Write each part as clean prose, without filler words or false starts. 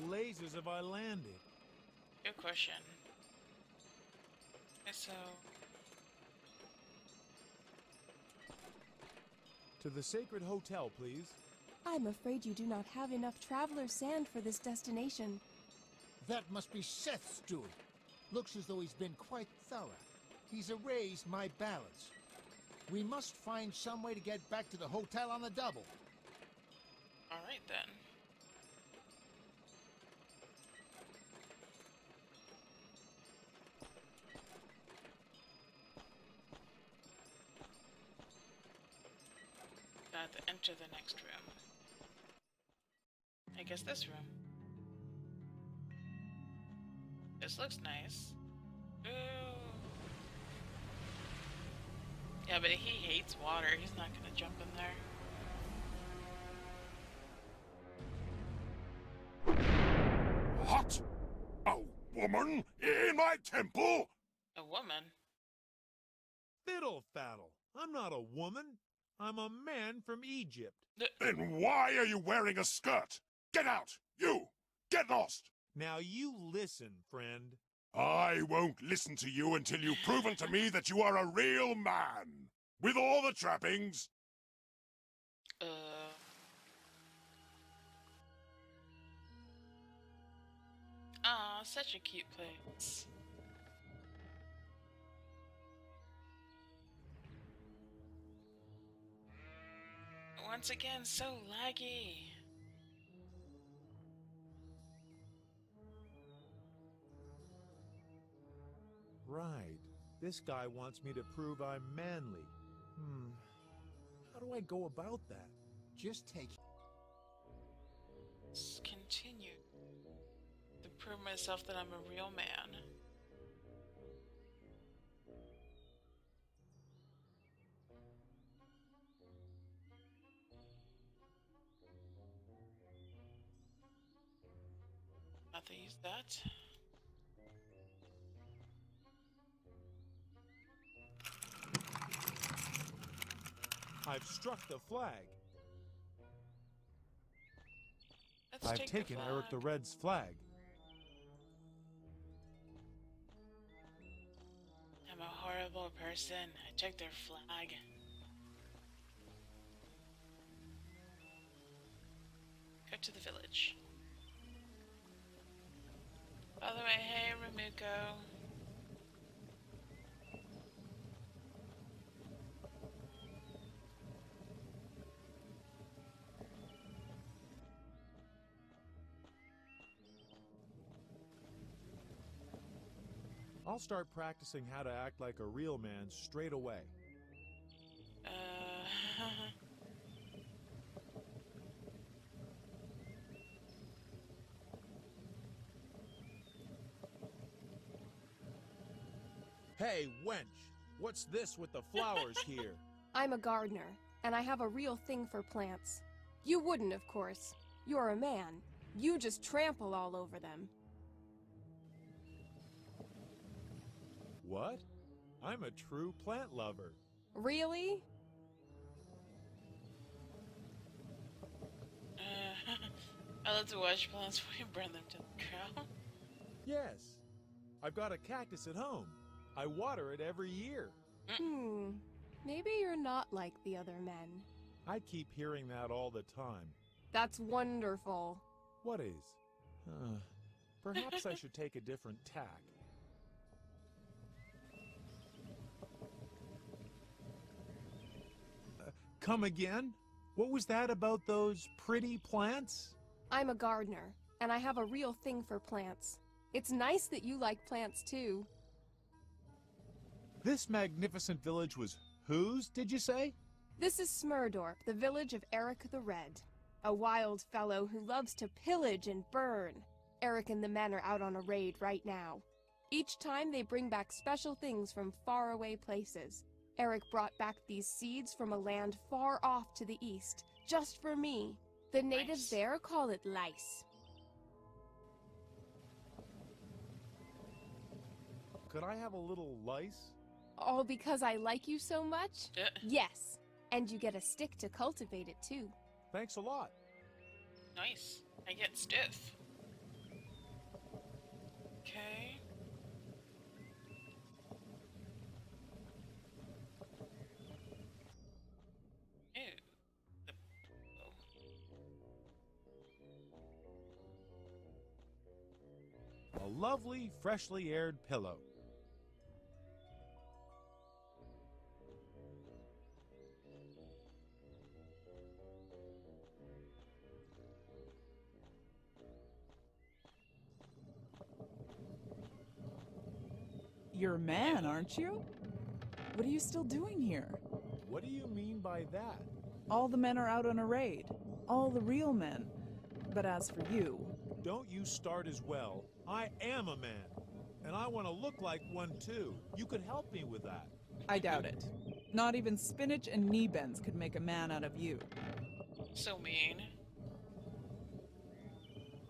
blazes have I landed? Good question. Okay, so... To the Sacred Hotel, please. I'm afraid you do not have enough traveler sand for this destination. That must be Seth's doing. Looks as though he's been quite thorough. He's erased my balance. We must find some way to get back to the hotel on the double. Alright then. Got to enter the next room. I guess this room. This looks nice. Ooh. Yeah, but he hates water. He's not gonna jump in there. What? A woman in my temple? A woman? Fiddle faddle. I'm not a woman. I'm a man from Egypt. Then why are you wearing a skirt? Get out! You! Get lost! Now you listen, friend. I won't listen to you until you've proven to me that you are a real man. With all the trappings. Aw, such a cute place. Once again, so laggy. Right. This guy wants me to prove I'm manly. How do I go about that? Just take... Let's continue to prove myself that I'm a real man. Not to use that. I've struck the flag. Let's I've take taken the Eric the flag. Red's flag. I'm a horrible person. I took their flag. Go to the village. By the way, hey, Ramuko. I'll start practicing how to act like a real man straight away. Hey, wench! What's this with the flowers here? I'm a gardener, and I have a real thing for plants. You wouldn't, of course. You're a man. You just trample all over them. What? I'm a true plant lover. Really? I love to watch plants before you burn them to the ground. Yes. I've got a cactus at home. I water it every year. Maybe you're not like the other men. I keep hearing that all the time. That's wonderful. What is? Perhaps I should take a different tack. Come again? What was that about those pretty plants? I'm a gardener, and I have a real thing for plants. It's nice that you like plants too. This magnificent village was whose, did you say? This is Smurdorp, the village of Eric the Red. A wild fellow who loves to pillage and burn. Eric and the men are out on a raid right now. Each time they bring back special things from faraway places. Eric brought back these seeds from a land far off to the east, just for me. The natives there call it lice. Could I have a little lice? All because I like you so much? Yes. And you get a stick to cultivate it too. Thanks a lot. Nice. I get stiff. lovely, freshly aired pillow. You're a man, aren't you? What are you still doing here? What do you mean by that? All the men are out on a raid. All the real men. But as for you... Don't you start as well. I am a man. And I want to look like one too. You could help me with that. I doubt it. Not even spinach and knee bends could make a man out of you. So mean.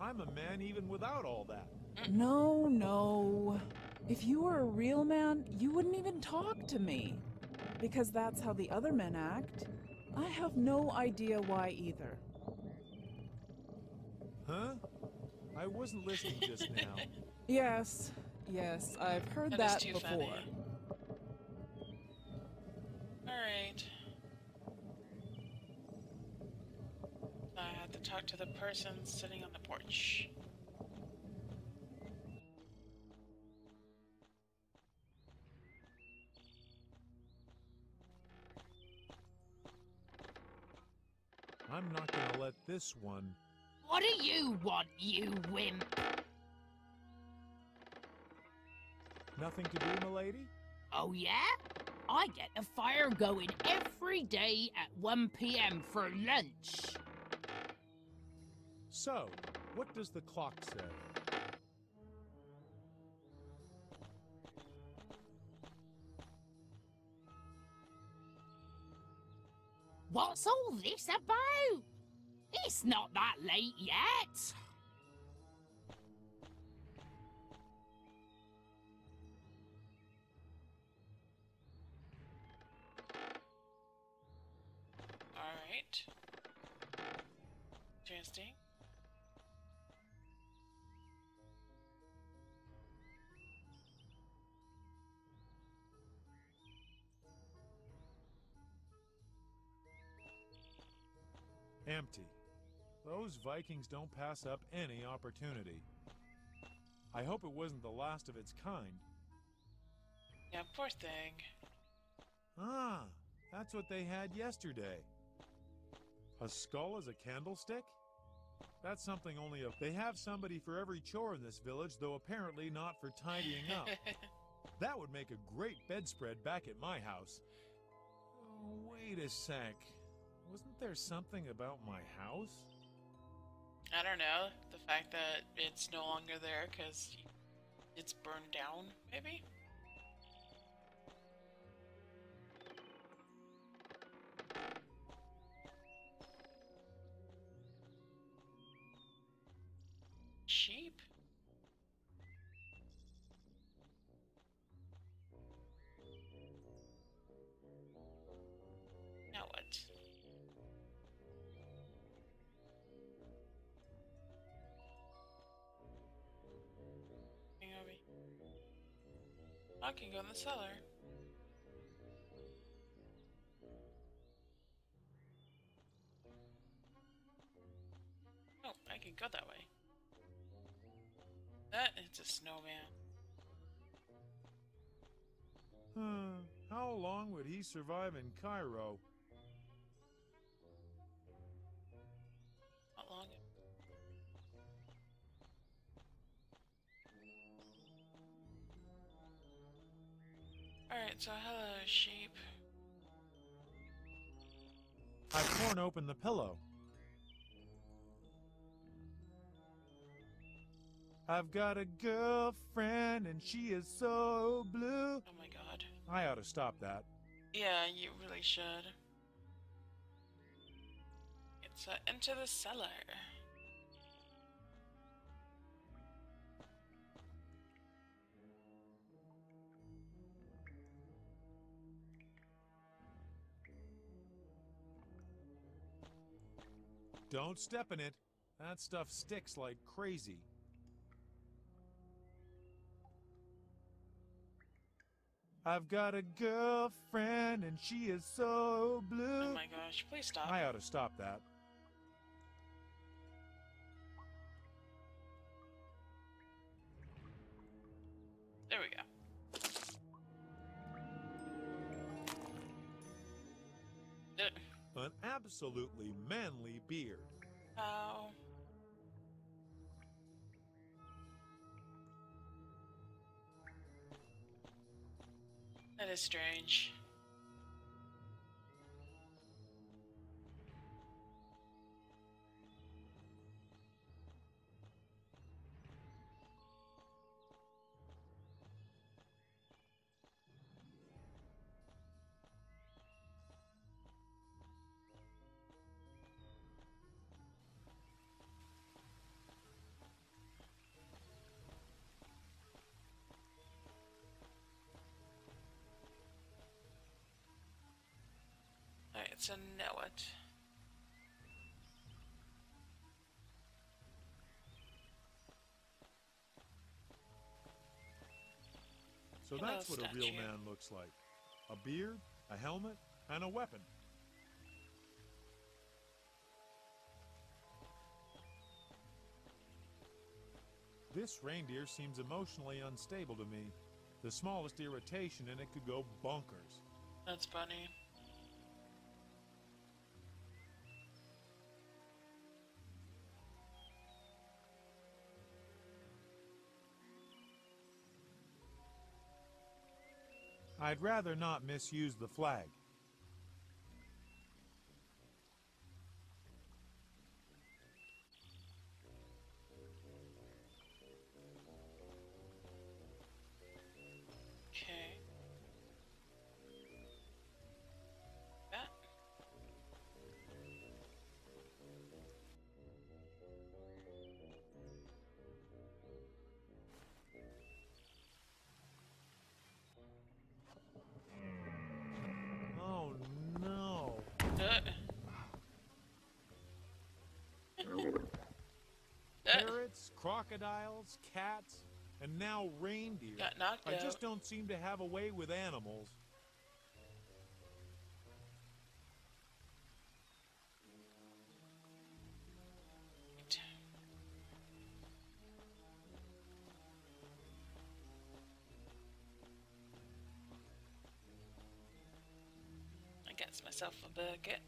I'm a man even without all that. No, no. If you were a real man, you wouldn't even talk to me. Because that's how the other men act. I have no idea why either. Huh? I wasn't listening just now. Yes, I've heard that is too before. funny. Alright. I had to talk to the person sitting on the porch. I'm not gonna let this one... What do you want, you wimp? Nothing to do, milady? Oh yeah? I get a fire going every day at 1 p.m. for lunch. So, what does the clock say? What's all this about? It's not that late yet. Alright. Interesting. Empty. Those Vikings don't pass up any opportunity. I hope it wasn't the last of its kind. Yeah, poor thing. Ah, that's what they had yesterday. A skull as a candlestick? That's something only a... They have somebody for every chore in this village, though apparently not for tidying up. That would make a great bedspread back at my house. Oh, wait a sec. Wasn't there something about my house? I don't know. The fact that it's no longer there because it's burned down, maybe? Sheep? Now what? I can go in the cellar. Oh, I can go that way. That is a snowman. How long would he survive in Cairo? Not long. Alright, so hello, sheep. I've torn open the pillow. I've got a girlfriend and she is so blue. Oh my god. I ought to stop that. Yeah, you really should. It's into the cellar. Don't step in it. That stuff sticks like crazy. I've got a girlfriend and she is so blue. Oh my gosh, please stop. I ought to stop that. An absolutely manly beard. Oh. That is strange. Alright, so now what? So Hello, that's what a real statue. man looks like. A beard, a helmet, and a weapon. This reindeer seems emotionally unstable to me. The smallest irritation and it could go bonkers. That's funny. I'd rather not misuse the flag. Okay. That. Oh no. Parrots, crocodiles, cats, and now reindeer. Got knocked I out. just don't seem to have a way with animals. I got myself a bucket.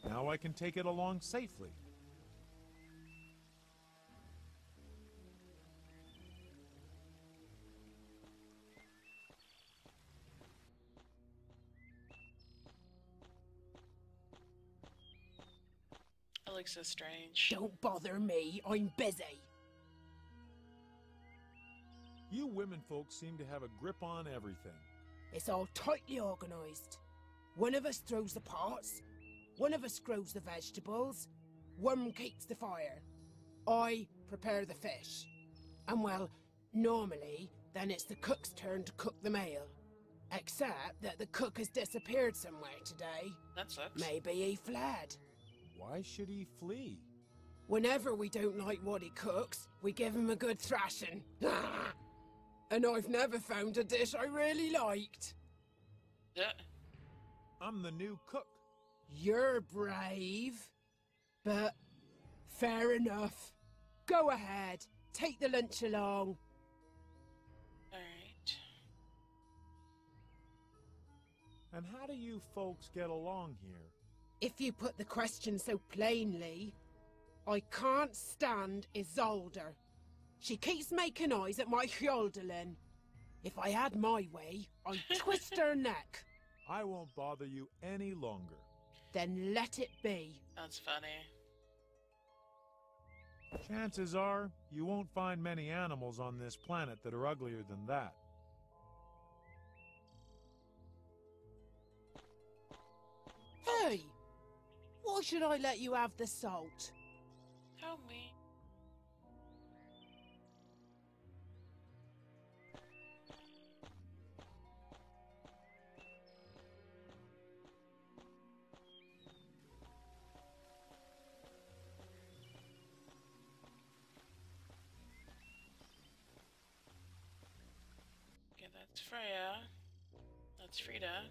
Now I can take it along safely. It looks so strange. Don't bother me, I'm busy. You women folks seem to have a grip on everything. It's all tightly organised. One of us throws the pots, one of us grows the vegetables, one keeps the fire. I prepare the fish. And well, normally, then it's the cook's turn to cook the meal. Except that the cook has disappeared somewhere today. That sucks. Maybe he fled. Why should he flee? Whenever we don't like what he cooks, we give him a good thrashing. And I've never found a dish I really liked. I'm the new cook. You're brave, but fair enough. Go ahead, take the lunch along. Alright. And how do you folks get along here? If you put the question so plainly, I can't stand Isolde. She keeps making eyes at my Hyoldolin. If I had my way, I'd twist her neck. I won't bother you any longer. Then let it be. That's funny. Chances are, you won't find many animals on this planet that are uglier than that. Hey! Why should I let you have the salt? Help me. Okay, that's Freya. That's Frida.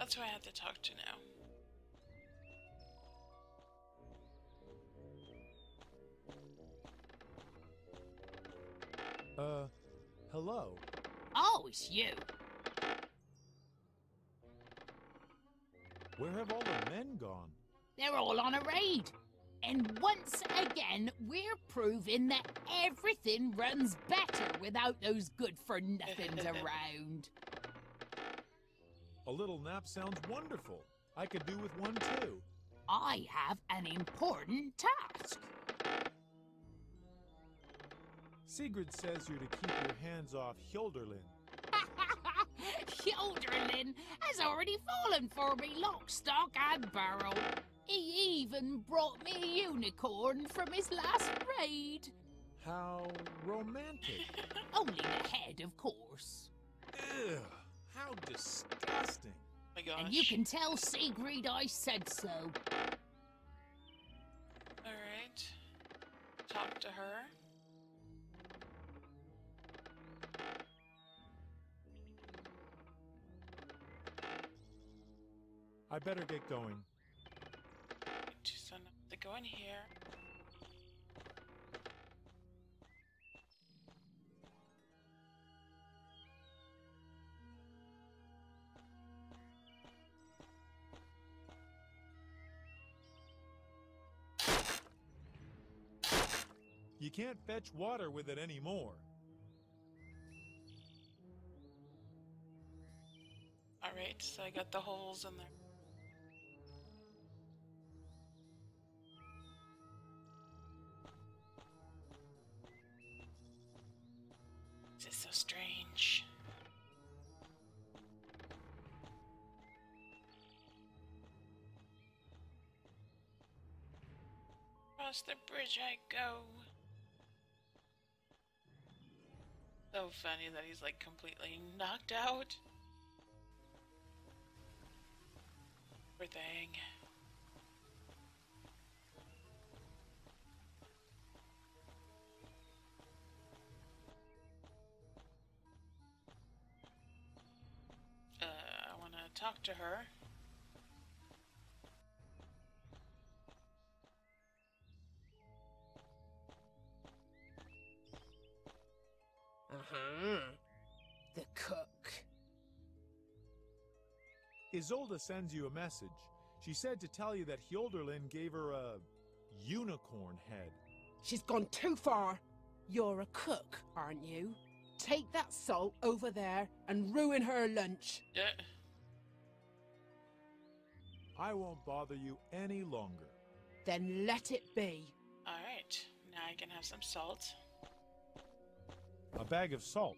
that's who I have to talk to now. Hello. Oh, it's you. Where have all the men gone? They're all on a raid. And once again, we're proving that everything runs better without those good-for-nothings around. A little nap sounds wonderful. I could do with one too. I have an important task. Sigrid says you're to keep your hands off Hilderlin. Hildrelin has already fallen for me lock, stock, and barrel. He even brought me a unicorn from his last raid. How romantic. Only the head, of course. Ugh, how disgusting. Oh my gosh. And you can tell Sigrid I said so. Alright. Talk to her. I better get going. They go in here. You can't fetch water with it anymore. Alright, so I got the holes in there. This is so strange. Across the bridge I go. So funny that he's like completely knocked out. Poor thing. I want to talk to her. The cook. Isolde sends you a message. She said to tell you that Hilderlin gave her a unicorn head. She's gone too far. You're a cook, aren't you? Take that salt over there and ruin her lunch. Yeah. I won't bother you any longer. Then let it be. Alright, now I can have some salt. A bag of salt.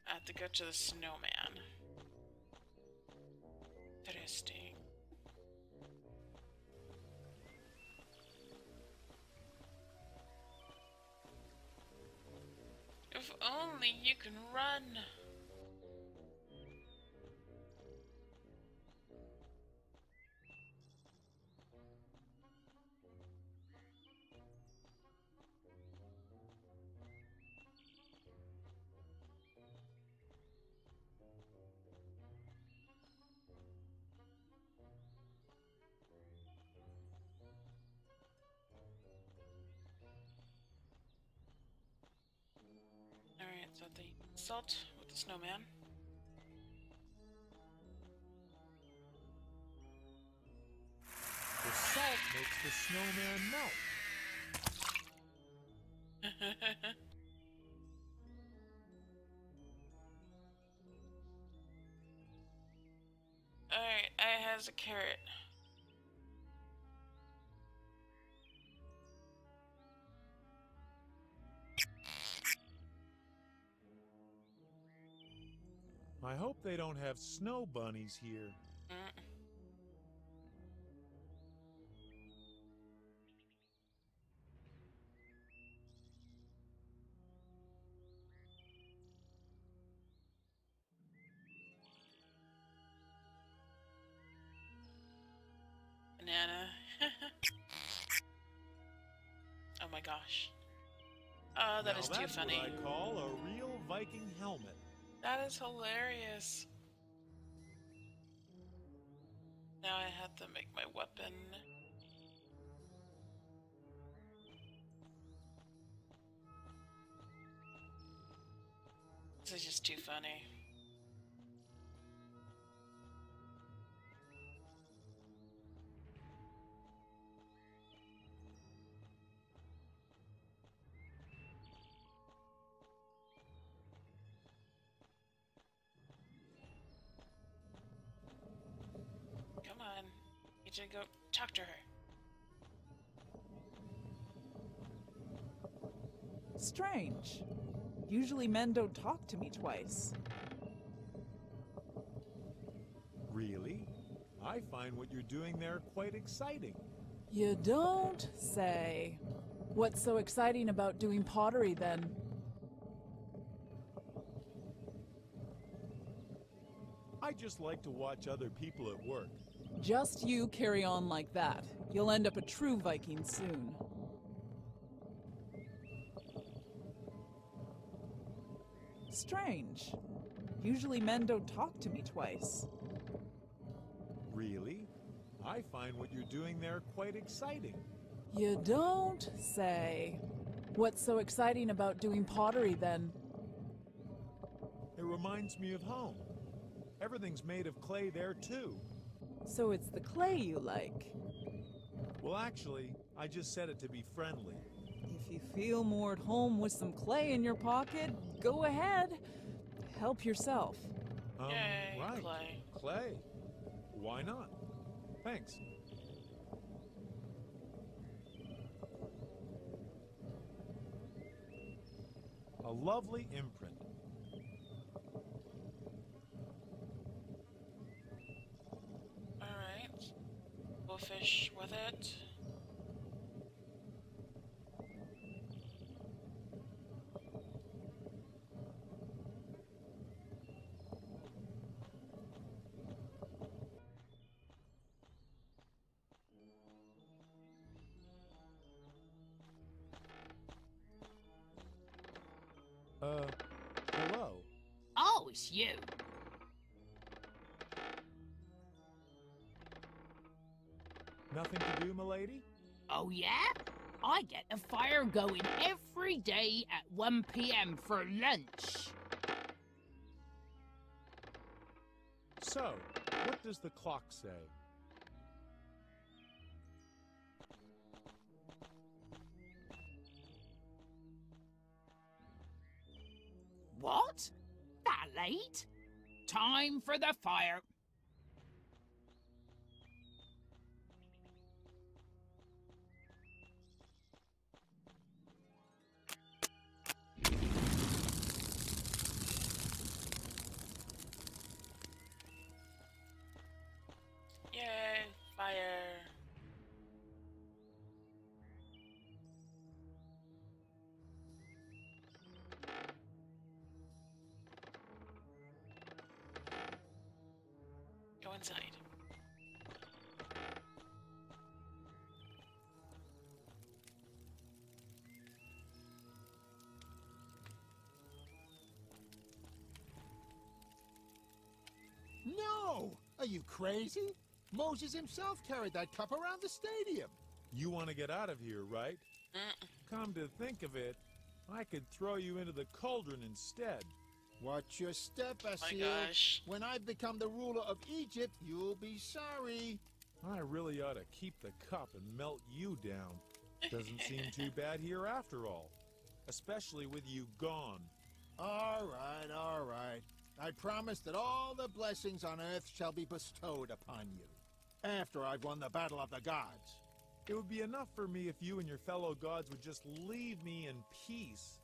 I have to go to the snowman. Interesting. If only you can run. Alright, so the salt with the snowman. The salt makes the snowman melt. Alright, I has a carrot. I hope they don't have snow bunnies here. Banana. Oh my gosh. Oh, that Now is too that's funny. what I call a real Viking helmet. That is hilarious. Now I have to make my weapon. This is just too funny. Come on. Need to go talk to her. Strange. Usually men don't talk to me twice. Really? I find what you're doing there quite exciting. You don't say. What's so exciting about doing pottery then? I just like to watch other people at work. Just you carry on like that. You'll end up a true Viking soon. Strange. Usually men don't talk to me twice. Really? I find what you're doing there quite exciting. You don't say. What's so exciting about doing pottery then? It reminds me of home. Everything's made of clay there too. So it's the clay you like. Well, actually, I just said it to be friendly. If you feel more at home with some clay in your pocket, go ahead. Help yourself. Yay, Right. clay. Clay. Why not? Thanks. A lovely imprint. Alright. We'll fish with it. Hello. Oh, it's you. Nothing to do, milady? Oh, yeah? I get a fire going every day at 1 p.m. for lunch. So, what does the clock say? What? That late? Time for the fire. Yay, fire. Go inside. No! Are you crazy? Moses himself carried that cup around the stadium. You want to get out of here, right? Mm. Come to think of it, I could throw you into the cauldron instead. Watch your step, My Assil. gosh. When I become the ruler of Egypt, you'll be sorry. I really ought to keep the cup and melt you down. Doesn't seem too bad here after all. Especially with you gone. All right, all right. I promise that all the blessings on earth shall be bestowed upon you. After I've won the battle of the gods. It would be enough for me if you and your fellow gods would just leave me in peace.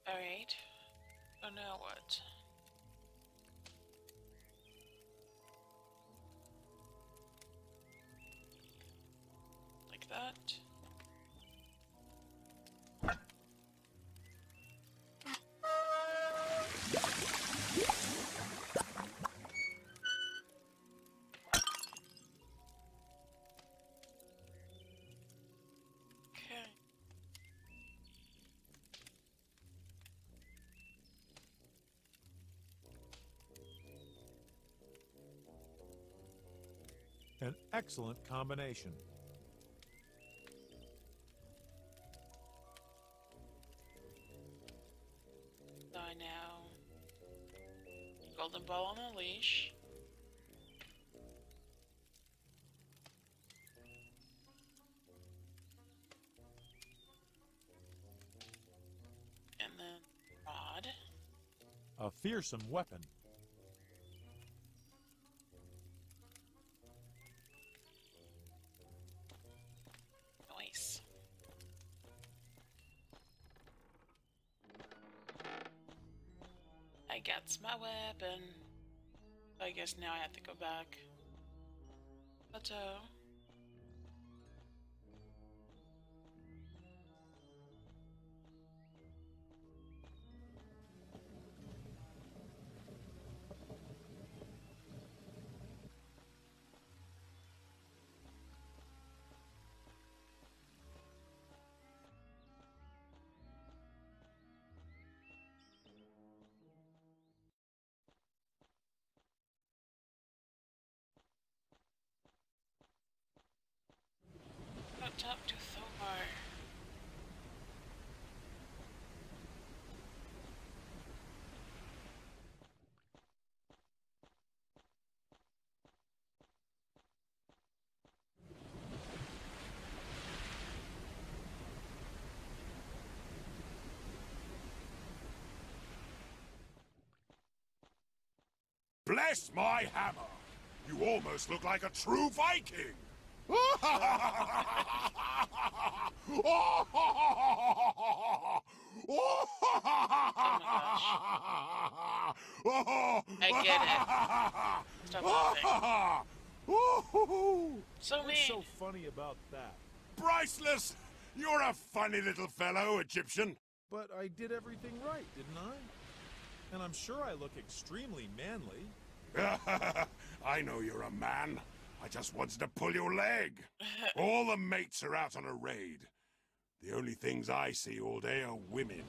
Alright. Oh, now what? Like that. An excellent combination. So I now golden ball on the leash. And then rod. A fearsome weapon. Nice. I got my weapon. I guess now I have to go back. Plateau. Talk to Thara. Bless my hammer! You almost look like a true Viking! Oh my gosh. I get it. Stop laughing. So mean. What's so funny about that? Priceless! You're a funny little fellow, Egyptian. But I did everything right, didn't I? And I'm sure I look extremely manly. I know you're a man. I just wanted to pull your leg. All the mates are out on a raid. The only things I see all day are women.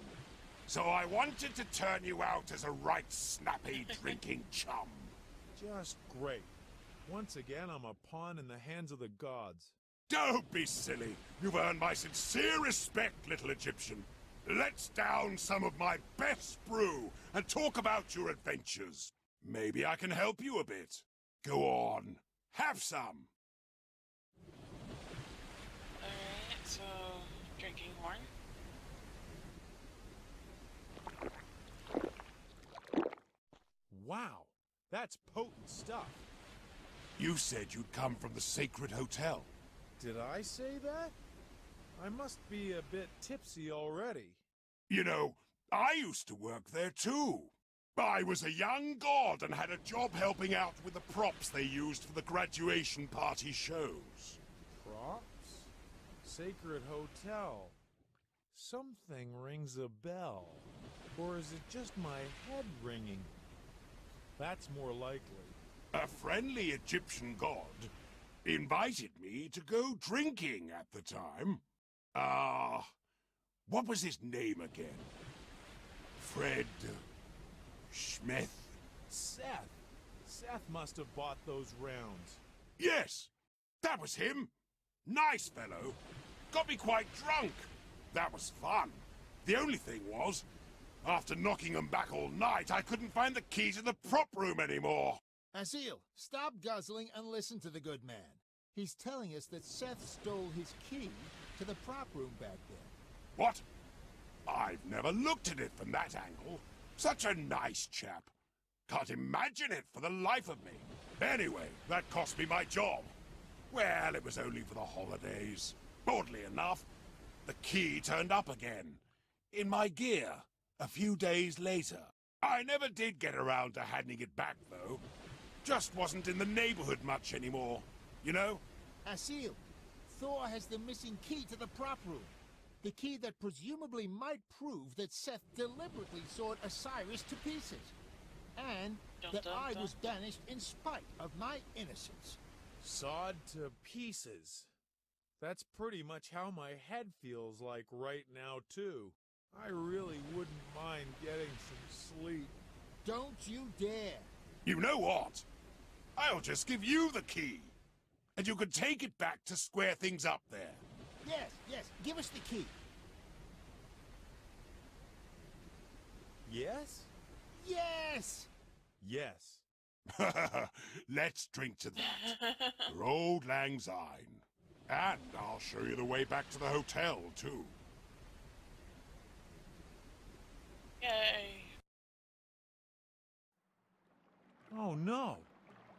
So I wanted to turn you out as a right snappy drinking chum. Just great. Once again, I'm a pawn in the hands of the gods. Don't be silly. You've earned my sincere respect, little Egyptian. Let's down some of my best brew and talk about your adventures. Maybe I can help you a bit. Go on. Have some. Alright, so drinking horn. Wow, that's potent stuff. You said you'd come from the sacred hotel. Did I say that? I must be a bit tipsy already. You know, I used to work there too. I was a young god and had a job helping out with the props they used for the graduation party shows. Props? Sacred Hotel. Something rings a bell. Or is it just my head ringing? That's more likely. A friendly Egyptian god invited me to go drinking at the time. What was his name again? Fred... Schmeth? Seth. Seth must have bought those rounds. Yes, that was him. Nice fellow. Got me quite drunk. That was fun. The only thing was, after knocking them back all night, I couldn't find the key to the prop room anymore. Assil, stop guzzling and listen to the good man. He's telling us that Seth stole his key to the prop room back there. What? I've never looked at it from that angle. Such a nice chap. Can't imagine it for the life of me. Anyway, that cost me my job. Well, it was only for the holidays. Oddly enough, the key turned up again. In my gear, a few days later. I never did get around to handing it back, though. Just wasn't in the neighborhood much anymore, you know? Assil, Thor has the missing key to the prop room. The key that presumably might prove that Seth deliberately sawed Osiris to pieces. And that I was banished in spite of my innocence. Sawed to pieces. That's pretty much how my head feels like right now, too. I really wouldn't mind getting some sleep. Don't you dare. You know what? I'll just give you the key. and you can take it back to square things up there. Yes, yes, give us the key. Yes? Yes! Yes. Let's drink to that. For Old Lang Syne. And I'll show you the way back to the hotel, too. Yay. Oh no.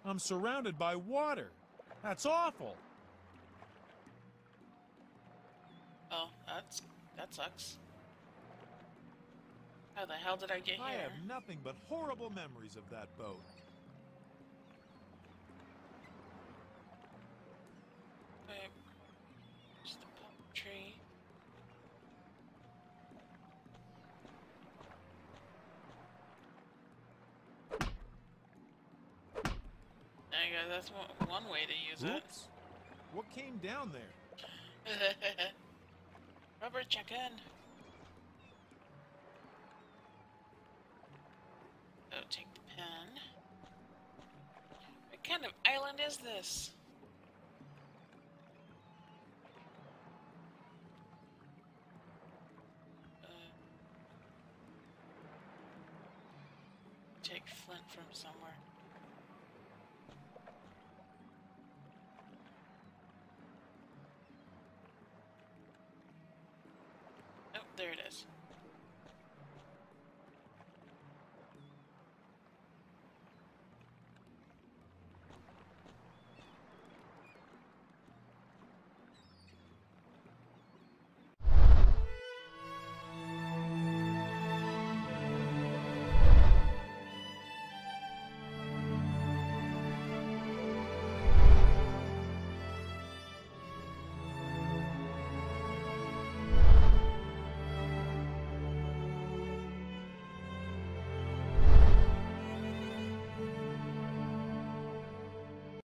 I'm surrounded by water. That's awful. Oh, that sucks. How the hell did I get I here? have nothing but horrible memories of that boat. Wait, there's the palm tree. There you go, that's one way to use Oops. What came down there? it. Rubber chicken. Oh, take the pen. What kind of island is this? Take flint from somewhere. Oh, there it is.